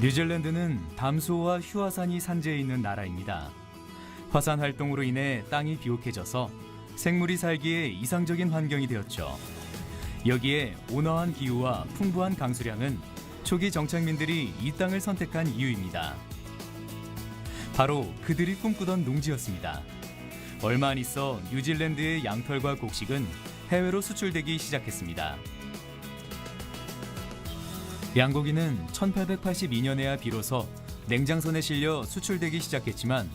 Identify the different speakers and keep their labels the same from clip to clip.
Speaker 1: 뉴질랜드는 담수호와 휴화산이 산재해 있는 나라입니다. 화산 활동으로 인해 땅이 비옥해져서 생물이 살기에 이상적인 환경이 되었죠. 여기에 온화한 기후와 풍부한 강수량은 초기 정착민들이 이 땅을 선택한 이유입니다. 바로 그들이 꿈꾸던 농지였습니다. 얼마 안 있어 뉴질랜드의 양털과 곡식은 해외로 수출되기 시작했습니다. 양고기는 1882년에야 비로소 냉장선에 실려 수출되기 시작했지만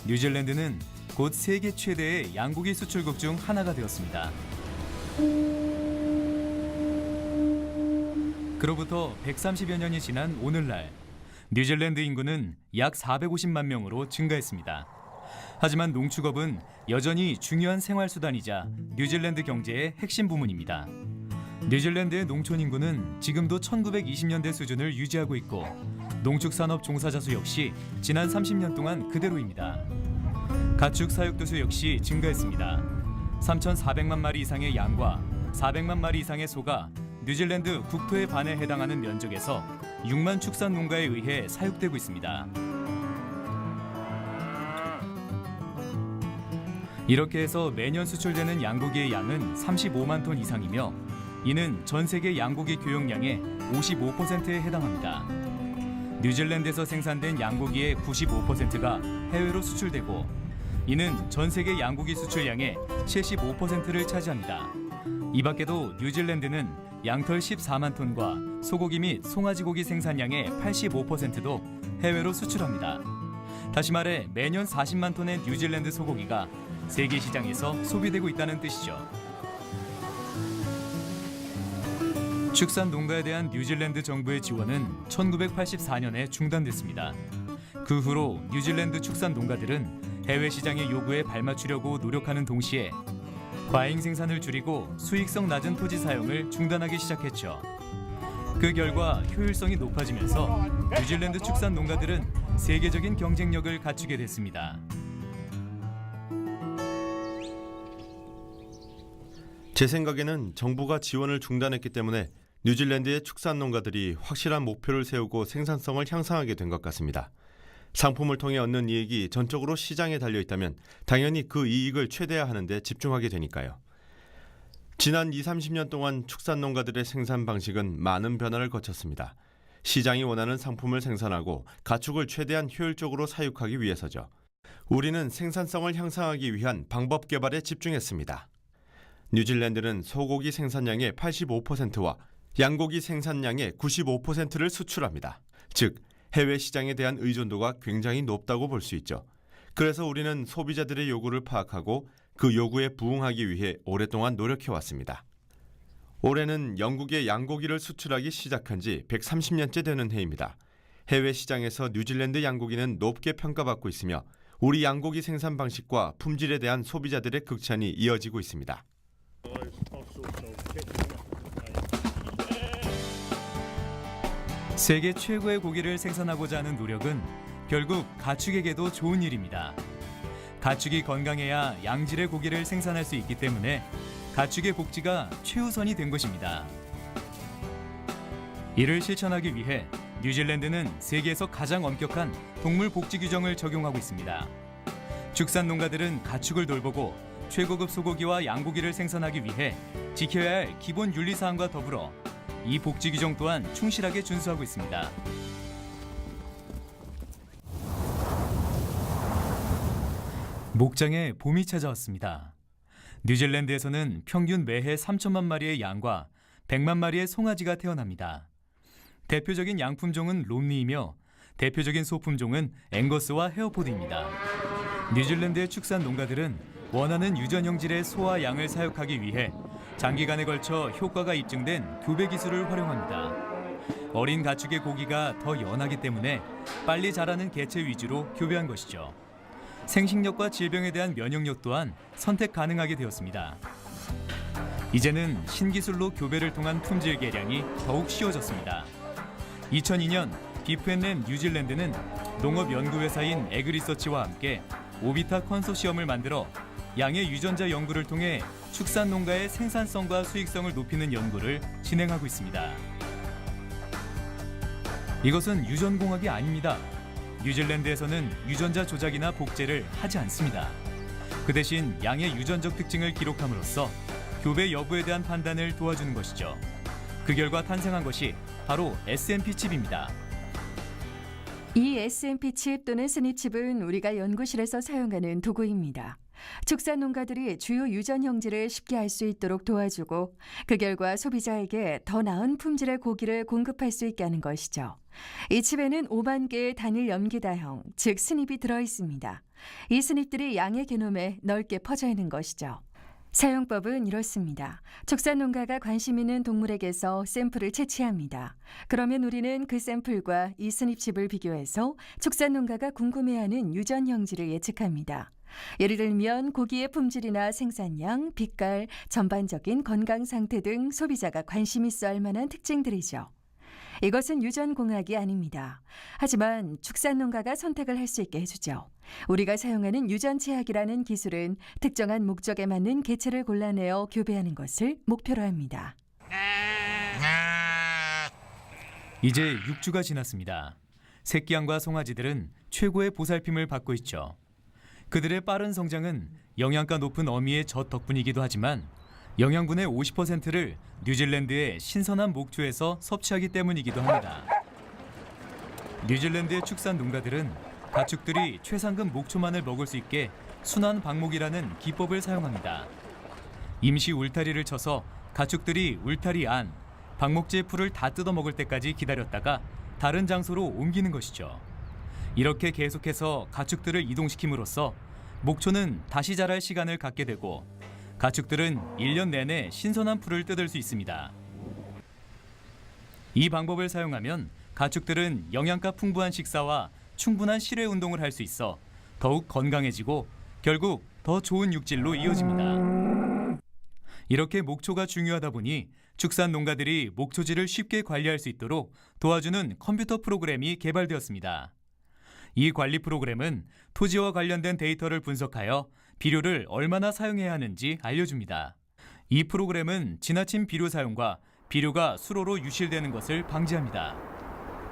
Speaker 1: 뉴질랜드는 곧 세계 최대의 양고기 수출국 중 하나가 되었습니다. 그로부터 130여 년이 지난 오늘날 뉴질랜드 인구는 약 450만 명으로 증가했습니다. 하지만 농축업은 여전히 중요한 생활수단이자 뉴질랜드 경제의 핵심 부문입니다. 뉴질랜드의 농촌 인구는 지금도 1920년대 수준을 유지하고 있고 농축산업 종사자 수 역시 지난 30년 동안 그대로입니다. 가축 사육도 수 역시 증가했습니다. 3,400만 마리 이상의 양과 400만 마리 이상의 소가 뉴질랜드 국토의 반에 해당하는 면적에서 6만 축산 농가에 의해 사육되고 있습니다. 이렇게 해서 매년 수출되는 양고기의 양은 35만 톤 이상이며 이는 전 세계 양고기 교역량의 55%에 해당합니다. 뉴질랜드에서 생산된 양고기의 95%가 해외로 수출되고 이는 전 세계 양고기 수출량의 75%를 차지합니다. 이 밖에도 뉴질랜드는 양털 14만 톤과 소고기 및 송아지 고기 생산량의 85%도 해외로 수출합니다. 다시 말해 매년 40만 톤의 뉴질랜드 소고기가 세계 시장에서 소비되고 있다는 뜻이죠. 축산 농가에 대한 뉴질랜드 정부의 지원은 1984년에 중단됐습니다. 그 후로 뉴질랜드 축산 농가들은 해외 시장의 요구에 발맞추려고 노력하는 동시에 과잉 생산을 줄이고 수익성 낮은 토지 사용을 중단하기 시작했죠. 그 결과 효율성이 높아지면서 뉴질랜드 축산 농가들은 세계적인 경쟁력을 갖추게 됐습니다.
Speaker 2: 제 생각에는 정부가 지원을 중단했기 때문에 뉴질랜드의 축산 농가들이 확실한 목표를 세우고 생산성을 향상하게 된 것 같습니다. 상품을 통해 얻는 이익이 전적으로 시장에 달려있다면 당연히 그 이익을 최대화하는 데 집중하게 되니까요. 지난 20-30년 동안 축산 농가들의 생산 방식은 많은 변화를 거쳤습니다. 시장이 원하는 상품을 생산하고 가축을 최대한 효율적으로 사육하기 위해서죠. 우리는 생산성을 향상하기 위한 방법 개발에 집중했습니다. 뉴질랜드는 소고기 생산량의 85%와 양고기 생산량의 95%를 수출합니다. 즉, 해외 시장에 대한 의존도가 굉장히 높다고 볼 수 있죠. 그래서 우리는 소비자들의 요구를 파악하고 그 요구에 부응하기 위해 오랫동안 노력해왔습니다. 올해는 영국의 양고기를 수출하기 시작한 지 130년째 되는 해입니다. 해외 시장에서 뉴질랜드 양고기는 높게 평가받고 있으며 우리 양고기 생산 방식과 품질에 대한 소비자들의 극찬이 이어지고 있습니다.
Speaker 1: 세계 최고의 고기를 생산하고자 하는 노력은 결국 가축에게도 좋은 일입니다. 가축이 건강해야 양질의 고기를 생산할 수 있기 때문에 가축의 복지가 최우선이 된 것입니다. 이를 실천하기 위해 뉴질랜드는 세계에서 가장 엄격한 동물 복지 규정을 적용하고 있습니다. 축산 농가들은 가축을 돌보고 최고급 소고기와 양고기를 생산하기 위해 지켜야 할 기본 윤리사항과 더불어 이 복지 규정 또한 충실하게 준수하고 있습니다. 목장에 봄이 찾아왔습니다. 뉴질랜드에서는 평균 매해 3천만 마리의 양과 100만 마리의 송아지가 태어납니다. 대표적인 양품종은 롬니이며 대표적인 소품종은 앵거스와 헤어포드입니다. 뉴질랜드의 축산 농가들은 원하는 유전 형질의 소와 양을 사육하기 위해 장기간에 걸쳐 효과가 입증된 교배 기술을 활용합니다. 어린 가축의 고기가 더 연하기 때문에 빨리 자라는 개체 위주로 교배한 것이죠. 생식력과 질병에 대한 면역력 또한 선택 가능하게 되었습니다. 이제는 신기술로 교배를 통한 품질 개량이 더욱 쉬워졌습니다. 2002년 비프앤랩 뉴질랜드는 농업연구회사인 에그리서치와 함께 오비타 컨소시엄을 만들어 양의 유전자 연구를 통해 축산 농가의 생산성과 수익성을 높이는 연구를 진행하고 있습니다. 이것은 유전공학이 아닙니다. 뉴질랜드에서는 유전자 조작이나 복제를 하지 않습니다. 그 대신 양의 유전적 특징을 기록함으로써 교배 여부에 대한 판단을 도와주는 것이죠. 그 결과 탄생한 것이 바로 SMP 칩입니다.
Speaker 3: 이 SMP 칩 또는 스닙 칩은 우리가 연구실에서 사용하는 도구입니다. 축산 농가들이 주요 유전 형질을 쉽게 알 수 있도록 도와주고 그 결과 소비자에게 더 나은 품질의 고기를 공급할 수 있게 하는 것이죠. 이 칩에는 5만 개의 단일 염기다형, 즉 스닙이 들어 있습니다. 이 스닙들이 양의 게놈에 넓게 퍼져 있는 것이죠. 사용법은 이렇습니다. 축산 농가가 관심 있는 동물에게서 샘플을 채취합니다. 그러면 우리는 그 샘플과 이 스닙칩을 비교해서 축산 농가가 궁금해하는 유전 형질을 예측합니다. 예를 들면 고기의 품질이나 생산량, 빛깔, 전반적인 건강 상태 등 소비자가 관심 있어 할 만한 특징들이죠. 이것은 유전공학이 아닙니다. 하지만 축산농가가 선택을 할 수 있게 해주죠. 우리가 사용하는 유전체학이라는 기술은 특정한 목적에 맞는 개체를 골라내어 교배하는 것을 목표로 합니다.
Speaker 1: 이제 6주가 지났습니다. 새끼양과 송아지들은 최고의 보살핌을 받고 있죠. 그들의 빠른 성장은 영양가 높은 어미의 젖 덕분이기도 하지만 영양분의 50%를 뉴질랜드의 신선한 목초에서 섭취하기 때문이기도 합니다. 뉴질랜드의 축산 농가들은 가축들이 최상급 목초만을 먹을 수 있게 순환 방목이라는 기법을 사용합니다. 임시 울타리를 쳐서 가축들이 울타리 안, 방목지의 풀을 다 뜯어 먹을 때까지 기다렸다가 다른 장소로 옮기는 것이죠. 이렇게 계속해서 가축들을 이동시킴으로써 목초는 다시 자랄 시간을 갖게 되고 가축들은 1년 내내 신선한 풀을 뜯을 수 있습니다. 이 방법을 사용하면 가축들은 영양가 풍부한 식사와 충분한 실외 운동을 할 수 있어 더욱 건강해지고 결국 더 좋은 육질로 이어집니다. 이렇게 목초가 중요하다 보니 축산 농가들이 목초지를 쉽게 관리할 수 있도록 도와주는 컴퓨터 프로그램이 개발되었습니다. 이 관리 프로그램은 토지와 관련된 데이터를 분석하여 비료를 얼마나 사용해야 하는지 알려줍니다. 이 프로그램은 지나친 비료 사용과 비료가 수로로 유실되는 것을 방지합니다.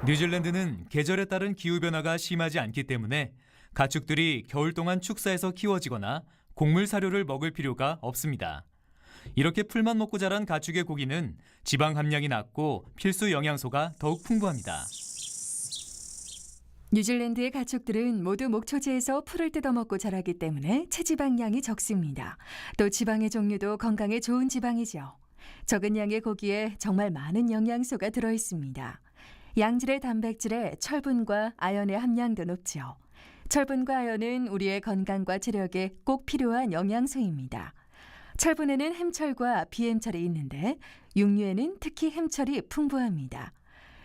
Speaker 1: 뉴질랜드는 계절에 따른 기후변화가 심하지 않기 때문에 가축들이 겨울 동안 축사에서 키워지거나 곡물 사료를 먹을 필요가 없습니다. 이렇게 풀만 먹고 자란 가축의 고기는 지방 함량이 낮고 필수 영양소가 더욱 풍부합니다.
Speaker 3: 뉴질랜드의 가축들은 모두 목초지에서 풀을 뜯어먹고 자라기 때문에 체지방량이 적습니다. 또 지방의 종류도 건강에 좋은 지방이죠. 적은 양의 고기에 정말 많은 영양소가 들어있습니다. 양질의 단백질에 철분과 아연의 함량도 높죠. 철분과 아연은 우리의 건강과 체력에 꼭 필요한 영양소입니다. 철분에는 햄철과 비햄철이 있는데 육류에는 특히 햄철이 풍부합니다.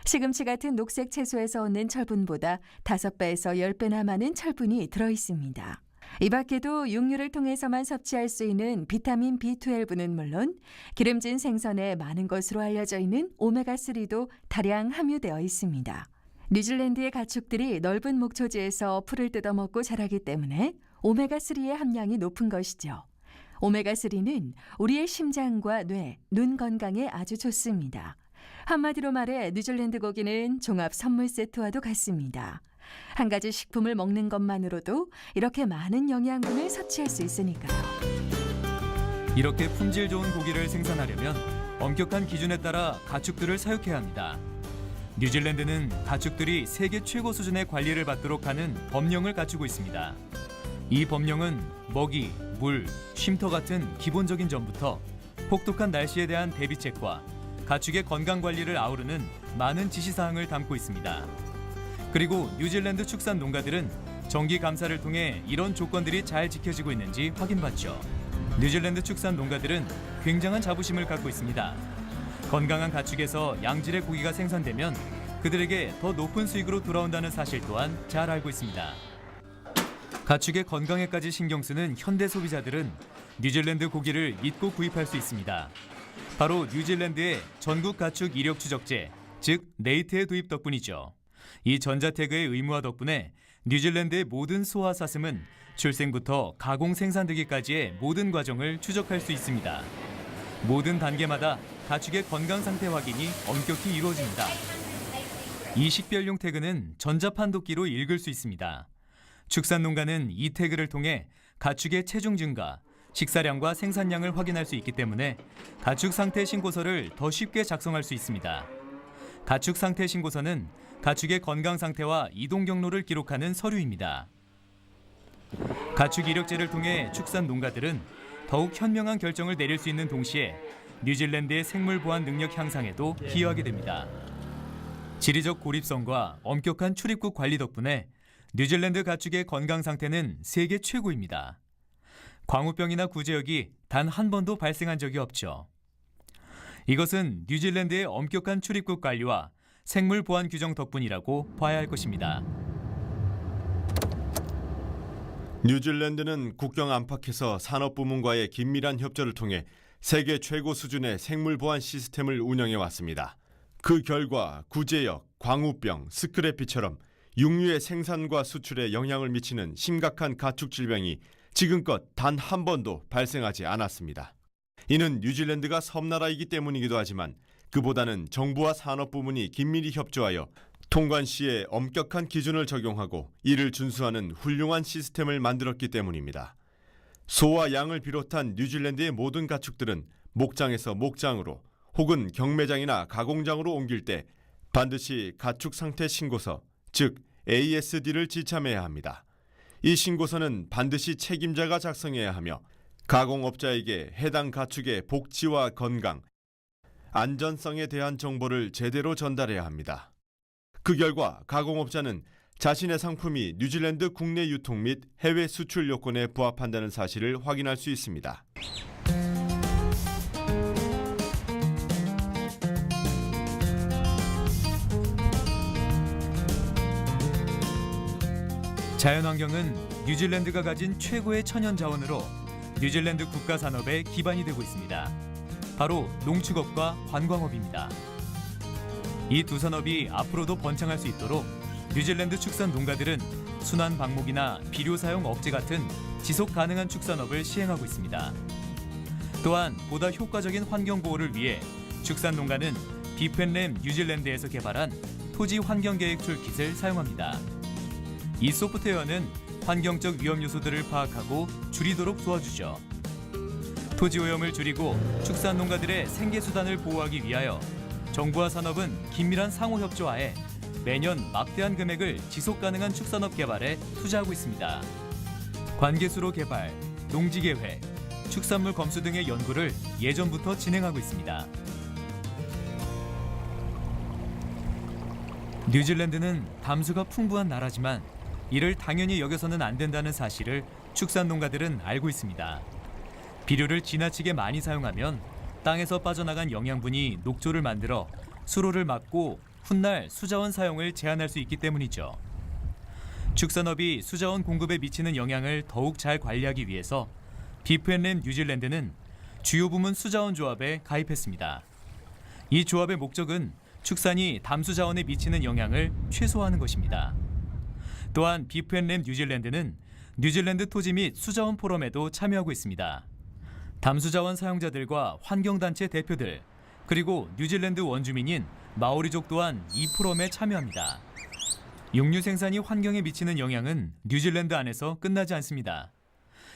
Speaker 3: 시금치 같은 녹색 채소에서 얻는 철분보다 5배에서 10배나 많은 철분이 들어있습니다. 이 밖에도 육류를 통해서만 섭취할 수 있는 비타민 B12는 물론 기름진 생선에 많은 것으로 알려져 있는 오메가3도 다량 함유되어 있습니다. 뉴질랜드의 가축들이 넓은 목초지에서 풀을 뜯어먹고 자라기 때문에 오메가3의 함량이 높은 것이죠. 오메가3는 우리의 심장과 뇌, 눈 건강에 아주 좋습니다. 한마디로 말해 뉴질랜드 고기는 종합 선물 세트와도 같습니다. 한 가지 식품을 먹는 것만으로도 이렇게 많은 영양분을 섭취할 수 있으니까요.
Speaker 1: 이렇게 품질 좋은 고기를 생산하려면 엄격한 기준에 따라 가축들을 사육해야 합니다. 뉴질랜드는 가축들이 세계 최고 수준의 관리를 받도록 하는 법령을 갖추고 있습니다. 이 법령은 먹이, 물, 쉼터 같은 기본적인 점부터 혹독한 날씨에 대한 대비책과 가축의 건강 관리를 아우르는 많은 지시사항을 담고 있습니다. 그리고 뉴질랜드 축산 농가들은 정기 감사를 통해 이런 조건들이 잘 지켜지고 있는지 확인받죠. 뉴질랜드 축산 농가들은 굉장한 자부심을 갖고 있습니다. 건강한 가축에서 양질의 고기가 생산되면 그들에게 더 높은 수익으로 돌아온다는 사실 또한 잘 알고 있습니다. 가축의 건강에까지 신경 쓰는 현대 소비자들은 뉴질랜드 고기를 믿고 구입할 수 있습니다. 바로 뉴질랜드의 전국 가축 이력 추적제, 즉 네이트의 도입 덕분이죠. 이 전자태그의 의무화 덕분에 뉴질랜드의 모든 소와 사슴은 출생부터 가공 생산되기까지의 모든 과정을 추적할 수 있습니다. 모든 단계마다 가축의 건강 상태 확인이 엄격히 이루어집니다. 이 식별용 태그는 전자판독기로 읽을 수 있습니다. 축산농가는 이 태그를 통해 가축의 체중 증가, 식사량과 생산량을 확인할 수 있기 때문에 가축 상태 신고서를 더 쉽게 작성할 수 있습니다. 가축 상태 신고서는 가축의 건강 상태와 이동 경로를 기록하는 서류입니다. 가축 이력제를 통해 축산 농가들은 더욱 현명한 결정을 내릴 수 있는 동시에 뉴질랜드의 생물 보안 능력 향상에도 기여하게 됩니다. 지리적 고립성과 엄격한 출입국 관리 덕분에 뉴질랜드 가축의 건강 상태는 세계 최고입니다. 광우병이나 구제역이 단 한 번도 발생한 적이 없죠. 이것은 뉴질랜드의 엄격한 출입국 관리와 생물 보안 규정 덕분이라고 봐야 할 것입니다.
Speaker 2: 뉴질랜드는 국경 안팎에서 산업부문과의 긴밀한 협조를 통해 세계 최고 수준의 생물 보안 시스템을 운영해 왔습니다. 그 결과 구제역, 광우병, 스크래피처럼 육류의 생산과 수출에 영향을 미치는 심각한 가축 질병이 지금껏 단 한 번도 발생하지 않았습니다. 이는 뉴질랜드가 섬나라이기 때문이기도 하지만 그보다는 정부와 산업부문이 긴밀히 협조하여 통관 시에 엄격한 기준을 적용하고 이를 준수하는 훌륭한 시스템을 만들었기 때문입니다. 소와 양을 비롯한 뉴질랜드의 모든 가축들은 목장에서 목장으로 혹은 경매장이나 가공장으로 옮길 때 반드시 가축 상태 신고서, 즉 ASD를 지참해야 합니다. 이 신고서는 반드시 책임자가 작성해야 하며 가공업자에게 해당 가축의 복지와 건강, 안전성에 대한 정보를 제대로 전달해야 합니다. 그 결과 가공업자는 자신의 상품이 뉴질랜드 국내 유통 및 해외 수출 요건에 부합한다는 사실을 확인할 수 있습니다.
Speaker 1: 자연환경은 뉴질랜드가 가진 최고의 천연 자원으로 뉴질랜드 국가 산업의 기반이 되고 있습니다. 바로 농축업과 관광업입니다. 이 두 산업이 앞으로도 번창할 수 있도록 뉴질랜드 축산 농가들은 순환 방목이나 비료 사용 억제 같은 지속 가능한 축산업을 시행하고 있습니다. 또한 보다 효과적인 환경 보호를 위해 축산 농가는 비펜램 뉴질랜드에서 개발한 토지 환경 계획 툴킷을 사용합니다. 이 소프트웨어는 환경적 위험 요소들을 파악하고 줄이도록 도와주죠. 토지 오염을 줄이고 축산 농가들의 생계 수단을 보호하기 위하여 정부와 산업은 긴밀한 상호 협조하에 매년 막대한 금액을 지속 가능한 축산업 개발에 투자하고 있습니다. 관계수로 개발, 농지 계획, 축산물 검수 등의 연구를 예전부터 진행하고 있습니다. 뉴질랜드는 담수가 풍부한 나라지만 이를 당연히 여겨서는 안 된다는 사실을 축산 농가들은 알고 있습니다. 비료를 지나치게 많이 사용하면 땅에서 빠져나간 영양분이 녹조를 만들어 수로를 막고 훗날 수자원 사용을 제한할 수 있기 때문이죠. 축산업이 수자원 공급에 미치는 영향을 더욱 잘 관리하기 위해서 비프앤램 뉴질랜드는 주요 부문 수자원 조합에 가입했습니다. 이 조합의 목적은 축산이 담수 자원에 미치는 영향을 최소화하는 것입니다. 또한 비프앤램 뉴질랜드는 뉴질랜드 토지 및 수자원 포럼에도 참여하고 있습니다. 담수자원 사용자들과 환경단체 대표들, 그리고 뉴질랜드 원주민인 마오리족 또한 이 포럼에 참여합니다. 육류 생산이 환경에 미치는 영향은 뉴질랜드 안에서 끝나지 않습니다.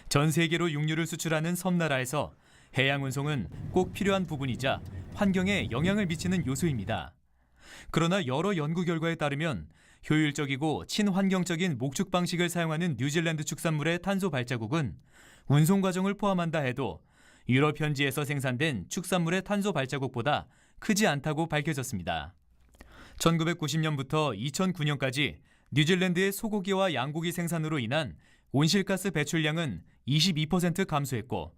Speaker 1: 전 세계로 육류를 수출하는 섬나라에서 해양 운송은 꼭 필요한 부분이자 환경에 영향을 미치는 요소입니다. 그러나 여러 연구 결과에 따르면 효율적이고 친환경적인 목축 방식을 사용하는 뉴질랜드 축산물의 탄소 발자국은 운송 과정을 포함한다 해도 유럽 현지에서 생산된 축산물의 탄소 발자국보다 크지 않다고 밝혀졌습니다. 1990년부터 2009년까지 뉴질랜드의 소고기와 양고기 생산으로 인한 온실가스 배출량은 22% 감소했고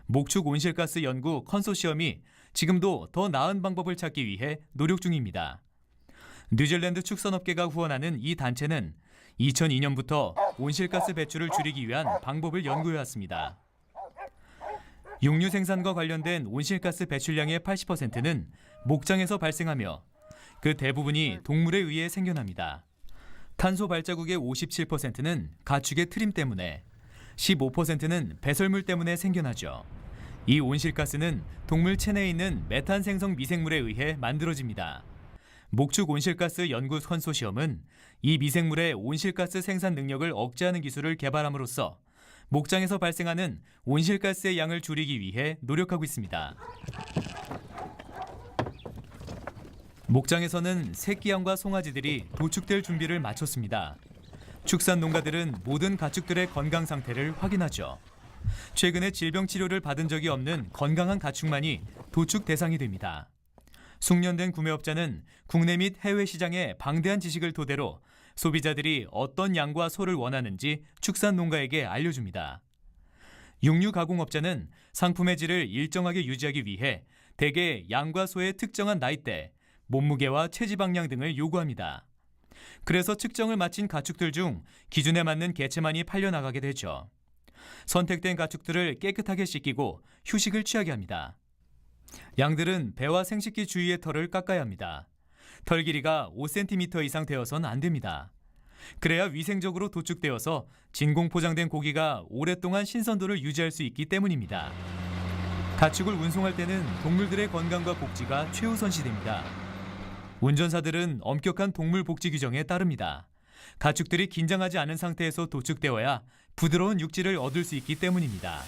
Speaker 1: 목축 온실가스 연구 컨소시엄이 지금도 더 나은 방법을 찾기 위해 노력 중입니다. 뉴질랜드 축산업계가 후원하는 이 단체는 2002년부터 온실가스 배출을 줄이기 위한 방법을 연구해왔습니다. 육류 생산과 관련된 온실가스 배출량의 80%는 목장에서 발생하며 그 대부분이 동물에 의해 생겨납니다. 탄소 발자국의 57%는 가축의 트림 때문에, 15%는 배설물 때문에 생겨나죠. 이 온실가스는 동물 체내에 있는 메탄 생성 미생물에 의해 만들어집니다. 목축 온실가스 연구 컨소시엄은 이 미생물의 온실가스 생산 능력을 억제하는 기술을 개발함으로써 목장에서 발생하는 온실가스의 양을 줄이기 위해 노력하고 있습니다. 목장에서는 새끼양과 송아지들이 도축될 준비를 마쳤습니다. 축산 농가들은 모든 가축들의 건강 상태를 확인하죠. 최근에 질병 치료를 받은 적이 없는 건강한 가축만이 도축 대상이 됩니다. 숙련된 구매업자는 국내 및 해외 시장의 방대한 지식을 토대로 소비자들이 어떤 양과 소를 원하는지 축산 농가에게 알려줍니다. 육류 가공업자는 상품의 질을 일정하게 유지하기 위해 대개 양과 소의 특정한 나이대, 몸무게와 체지방량 등을 요구합니다. 그래서 측정을 마친 가축들 중 기준에 맞는 개체만이 팔려나가게 되죠. 선택된 가축들을 깨끗하게 씻기고 휴식을 취하게 합니다. 양들은 배와 생식기 주위의 털을 깎아야 합니다. 털 길이가 5cm 이상 되어선 안 됩니다. 그래야 위생적으로 도축되어서 진공 포장된 고기가 오랫동안 신선도를 유지할 수 있기 때문입니다. 가축을 운송할 때는 동물들의 건강과 복지가 최우선시됩니다. 운전사들은 엄격한 동물 복지 규정에 따릅니다. 가축들이 긴장하지 않은 상태에서 도축되어야 부드러운 육질을 얻을 수 있기 때문입니다.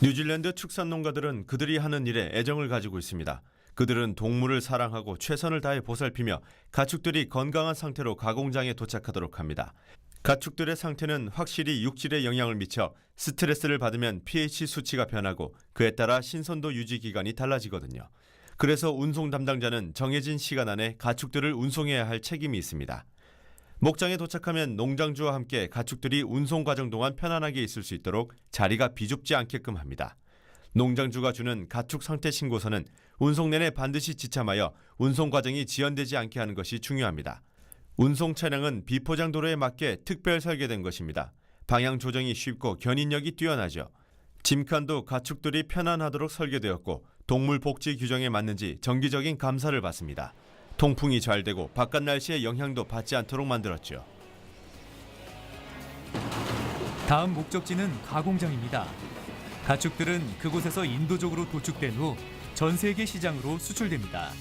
Speaker 2: 뉴질랜드 축산 농가들은 그들이 하는 일에 애정을 가지고 있습니다. 그들은 동물을 사랑하고 최선을 다해 보살피며 가축들이 건강한 상태로 가공장에 도착하도록 합니다. 가축들의 상태는 확실히 육질에 영향을 미쳐 스트레스를 받으면 pH 수치가 변하고 그에 따라 신선도 유지 기간이 달라지거든요. 그래서 운송 담당자는 정해진 시간 안에 가축들을 운송해야 할 책임이 있습니다. 목장에 도착하면 농장주와 함께 가축들이 운송 과정 동안 편안하게 있을 수 있도록 자리가 비좁지 않게끔 합니다. 농장주가 주는 가축 상태 신고서는 운송 내내 반드시 지참하여 운송 과정이 지연되지 않게 하는 것이 중요합니다. 운송 차량은 비포장 도로에 맞게 특별 설계된 것입니다. 방향 조정이 쉽고 견인력이 뛰어나죠. 짐칸도 가축들이 편안하도록 설계되었고 동물 복지 규정에 맞는지 정기적인 감사를 받습니다. 통풍이 잘 되고 바깥 날씨의 영향도 받지 않도록 만들었죠.
Speaker 1: 다음 목적지는 가공장입니다. 가축들은 그곳에서 인도적으로 도축된 후 전 세계 시장으로 수출됩니다.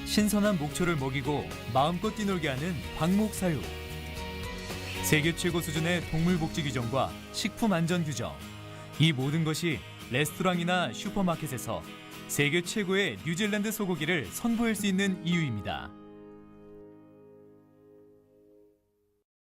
Speaker 1: 신선한 목초를 먹이고 마음껏 뛰놀게 하는 방목사육. 세계 최고 수준의 동물 복지 규정과 식품 안전 규정. 이 모든 것이 레스토랑이나 슈퍼마켓에서 세계 최고의 뉴질랜드 소고기를 선보일 수 있는 이유입니다.